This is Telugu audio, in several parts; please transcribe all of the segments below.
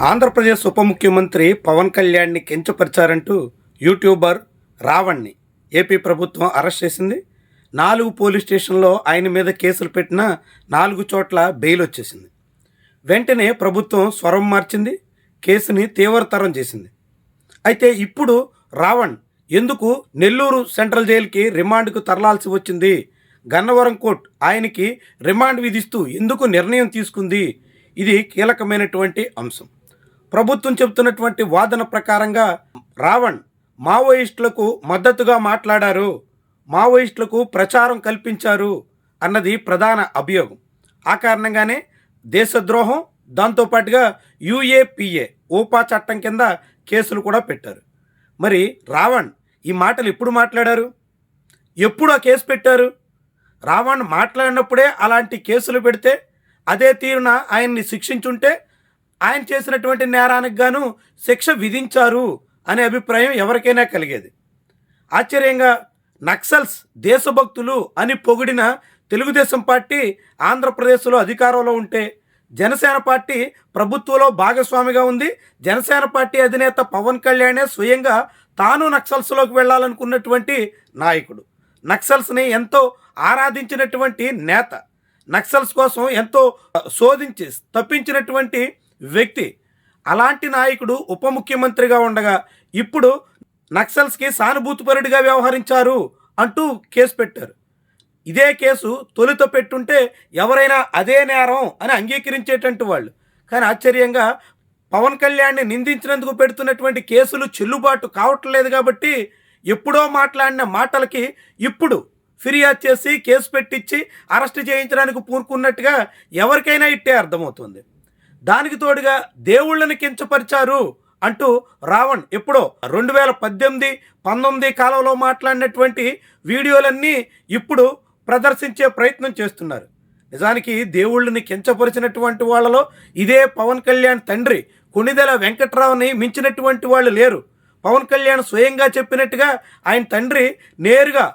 ఆంధ్రప్రదేశ్ ఉప ముఖ్యమంత్రి పవన్ కళ్యాణ్ని కించపరిచారంటూ యూట్యూబర్ రావణ్ని ఏపీ ప్రభుత్వం అరెస్ట్ చేసింది. 4 పోలీస్ స్టేషన్లో ఆయన మీద కేసులు పెట్టిన 4 చోట్ల బెయిల్ వచ్చేసింది. వెంటనే ప్రభుత్వం స్వరం మార్చింది, కేసుని తీవ్రతరం చేసింది. అయితే ఇప్పుడు రావణ్ ఎందుకు నెల్లూరు సెంట్రల్ జైలుకి రిమాండ్కు తరలాల్సి వచ్చింది, గన్నవరం కోర్టు ఆయనకి రిమాండ్ విధిస్తూ ఎందుకు నిర్ణయం తీసుకుంది, ఇది కీలకమైనటువంటి అంశం. ప్రభుత్వం చెబుతున్నటువంటి వాదన ప్రకారంగా రావణ్ మావోయిస్టులకు మద్దతుగా మాట్లాడారు, మావోయిస్టులకు ప్రచారం కల్పించారు అన్నది ప్రధాన అభియోగం. ఆ కారణంగానే దేశద్రోహం, దాంతోపాటుగా యూఏపీఏ ఊపా చట్టం కింద కేసులు కూడా పెట్టారు. మరి రావణ్ ఈ మాటలు ఎప్పుడు మాట్లాడారు, ఎప్పుడు ఆ కేసు పెట్టారు? రావణ్ మాట్లాడినప్పుడే అలాంటి కేసులు పెడితే అదే తీరున ఆయన్ని శిక్షించుంటే ఆయన చేసినటువంటి నేరానికి గాను శిక్ష విధించారు అనే అభిప్రాయం ఎవరికైనా కలిగేది. ఆశ్చర్యంగా నక్సల్స్ దేశభక్తులు అని పొగిడిన తెలుగుదేశం పార్టీ ఆంధ్రప్రదేశ్లో అధికారంలో ఉంటే, జనసేన పార్టీ ప్రభుత్వంలో భాగస్వామిగా ఉంది. జనసేన పార్టీ అధినేత పవన్ కళ్యాణే స్వయంగా తాను నక్సల్స్లోకి వెళ్ళాలనుకున్నటువంటి నాయకుడు, నక్సల్స్ని ఎంతో ఆరాధించినటువంటి నేత, నక్సల్స్ కోసం ఎంతో శోధించి తప్పించినటువంటి వ్యక్తి. అలాంటి నాయకుడు ఉప ముఖ్యమంత్రిగా ఉండగా ఇప్పుడు నక్సల్స్కి సానుభూతిపరుడిగా వ్యవహరించారు అంటూ కేసు పెట్టారు. ఇదే కేసు తొలుత పెట్టుంటే ఎవరైనా అదే నేరం అని అంగీకరించేటట్టు వాళ్ళు. కానీ ఆశ్చర్యంగా పవన్ కళ్యాణ్ని నిందించినందుకు పెడుతున్నటువంటి కేసులు చెల్లుబాటు కావట్లేదు కాబట్టి ఎప్పుడో మాట్లాడిన మాటలకి ఇప్పుడు ఫిర్యాదు చేసి కేసు పెట్టించి అరెస్ట్ చేయించడానికి పూనుకున్నట్టుగా ఎవరికైనా ఇట్టే అర్థమవుతుంది. దానికి తోడుగా దేవుళ్ళని కించపరిచారు అంటూ రావణ్ ఎప్పుడో 2018-19 కాలంలో మాట్లాడినటువంటి వీడియోలన్నీ ఇప్పుడు ప్రదర్శించే ప్రయత్నం చేస్తున్నారు. నిజానికి దేవుళ్ళని కించపరిచినటువంటి వాళ్ళలో ఇదే పవన్ కళ్యాణ్ తండ్రి కొణిదెల వెంకట్రావుని మించినటువంటి వాళ్ళు లేరు. పవన్ కళ్యాణ్ స్వయంగా చెప్పినట్టుగా ఆయన తండ్రి నేరుగా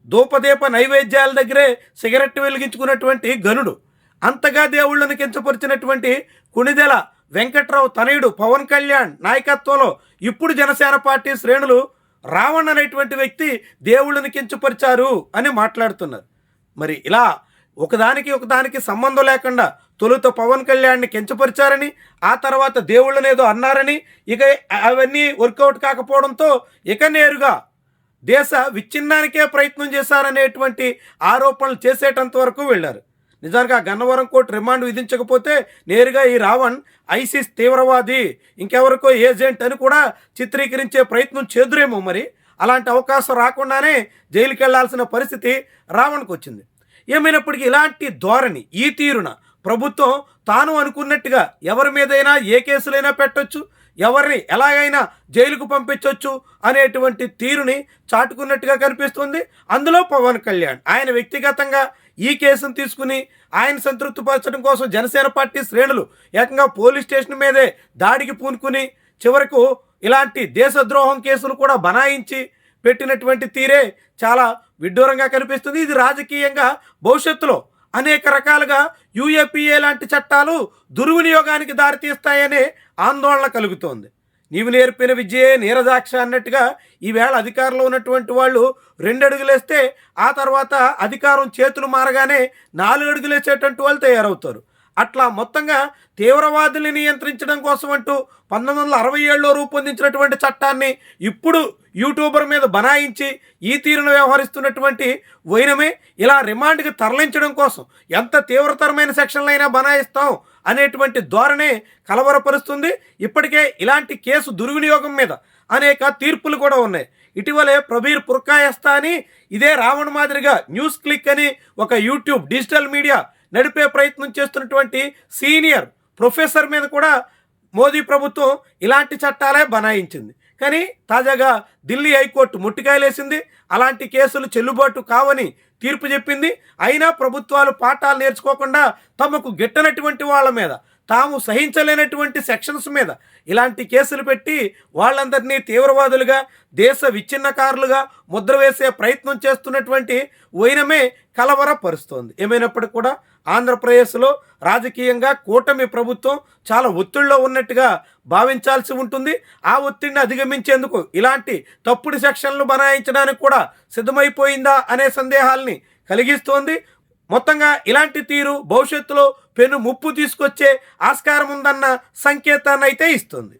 ధూపదీప నైవేద్యాల దగ్గరే సిగరెట్ వెలిగించుకున్నటువంటి గనుడు. అంతగా దేవుళ్ళని కించపరిచినటువంటి కొణిదెల వెంకట్రావు తనయుడు పవన్ కళ్యాణ్ నాయకత్వంలో ఇప్పుడు జనసేన పార్టీ శ్రేణులు రావణ్ అనేటువంటి వ్యక్తి దేవుళ్ళని కించపరిచారు అని మాట్లాడుతున్నారు. మరి ఇలా ఒకదానికి సంబంధం లేకుండా తొలుత పవన్ కళ్యాణ్ని కించపరిచారని, ఆ తర్వాత దేవుళ్ళనేదో అన్నారని, ఇక అవన్నీ వర్కౌట్ కాకపోవడంతో ఇక నేరుగా దేశ విచ్ఛిన్నానికే ప్రయత్నం చేశారనేటువంటి ఆరోపణలు చేసేటంత వరకు వెళ్ళారు. నిజానికి ఆ గన్నవరం కోర్టు రిమాండ్ విధించకపోతే నేరుగా ఈ రావణ్ ఐసిస్ తీవ్రవాది, ఇంకెవరికో ఏజెంట్ అని కూడా చిత్రీకరించే ప్రయత్నం చేదురేమో. మరి అలాంటి అవకాశం రాకుండానే జైలుకి వెళ్లాల్సిన పరిస్థితి రావణ్కి వచ్చింది. ఏమైనప్పటికీ ఇలాంటి ధోరణి, ఈ తీరున ప్రభుత్వం తాను అనుకున్నట్టుగా ఎవరి మీదైనా ఏ కేసులైనా పెట్టొచ్చు, ఎవరిని ఎలాగైనా జైలుకు పంపించవచ్చు అనేటువంటి తీరుని చాటుకున్నట్టుగా కనిపిస్తుంది. అందులో పవన్ కళ్యాణ్ ఆయన వ్యక్తిగతంగా ఈ కేసును తీసుకుని ఆయన సంతృప్తిపరచడం కోసం జనసేన పార్టీ శ్రేణులు ఏకంగా పోలీస్ స్టేషన్ మీదే దాడికి పూనుకుని చివరకు ఇలాంటి దేశద్రోహం కేసులు కూడా బనాయించి పెట్టినటువంటి తీరే చాలా విడ్డూరంగా కనిపిస్తుంది. ఇది రాజకీయంగా భవిష్యత్తులో అనేక రకాలుగా యూఏపీఏ లాంటి చట్టాలు దుర్వినియోగానికి దారితీస్తాయనే ఆందోళన కలుగుతోంది. నీవు నేర్పిన విద్యే నీరజాక్ష అన్నట్టుగా ఈవేళ అధికారంలో ఉన్నటువంటి వాళ్ళు 2 అడుగులేస్తే ఆ తర్వాత అధికారం చేతులు మారగానే 4 అడుగులేసేటువంటి వాళ్ళు తయారవుతారు. అట్లా మొత్తంగా తీవ్రవాదుల్ని నియంత్రించడం కోసం అంటూ 1967లో రూపొందించినటువంటి చట్టాన్ని ఇప్పుడు యూట్యూబర్ మీద బనాయించి ఈ తీరును వ్యవహరిస్తున్నటువంటి వైనమే ఇలా రిమాండ్కి తరలించడం కోసం ఎంత తీవ్రతరమైన సెక్షన్లైనా బనాయిస్తాం అనేటువంటి ధోరణే కలవరపరుస్తుంది. ఇప్పటికే ఇలాంటి కేసు దుర్వినియోగం మీద అనేక తీర్పులు కూడా ఉన్నాయి. ఇటీవలే ప్రబీర్ పుర్కాయస్తా అని ఇదే రావణ్ మాదిరిగా న్యూస్ క్లిక్ అని ఒక యూట్యూబ్ డిజిటల్ మీడియా నడిపే ప్రయత్నం చేస్తున్నటువంటి సీనియర్ ప్రొఫెసర్ మీద కూడా మోదీ ప్రభుత్వం ఇలాంటి చట్టాలే బనాయించింది. కానీ తాజాగా ఢిల్లీ హైకోర్టు ముట్టికాయలేసింది, అలాంటి కేసులు చెల్లుబాటు కావని తీర్పు చెప్పింది. అయినా ప్రభుత్వాలు పాఠాలు నేర్చుకోకుండా తమకు గిట్టనటువంటి వాళ్ళ మీద, తాము సహించలేనటువంటి సెక్షన్స్ మీద ఇలాంటి కేసులు పెట్టి వాళ్ళందరినీ తీవ్రవాదులుగా, దేశ విచ్ఛిన్నకారులుగా ముద్ర వేసే ప్రయత్నం చేస్తున్నటువంటి వైనమే కలవరపరుస్తోంది. ఏమైనప్పటికీ కూడా ఆంధ్రప్రదేశ్లో రాజకీయంగా కూటమి ప్రభుత్వం చాలా ఒత్తిడిలో ఉన్నట్టుగా భావించాల్సి ఉంటుంది. ఆ ఒత్తిడిని అధిగమించేందుకు ఇలాంటి తప్పుడు సెక్షన్లు బనాయించడానికి కూడా సిద్ధమైపోయిందా అనే సందేహాల్ని కలిగిస్తోంది. మొత్తంగా ఇలాంటి తీరు భవిష్యత్తులో పెను ముప్పు తీసుకొచ్చే ఆస్కారం ఉందన్న సంకేతాన్ని అయితే ఇస్తుంది.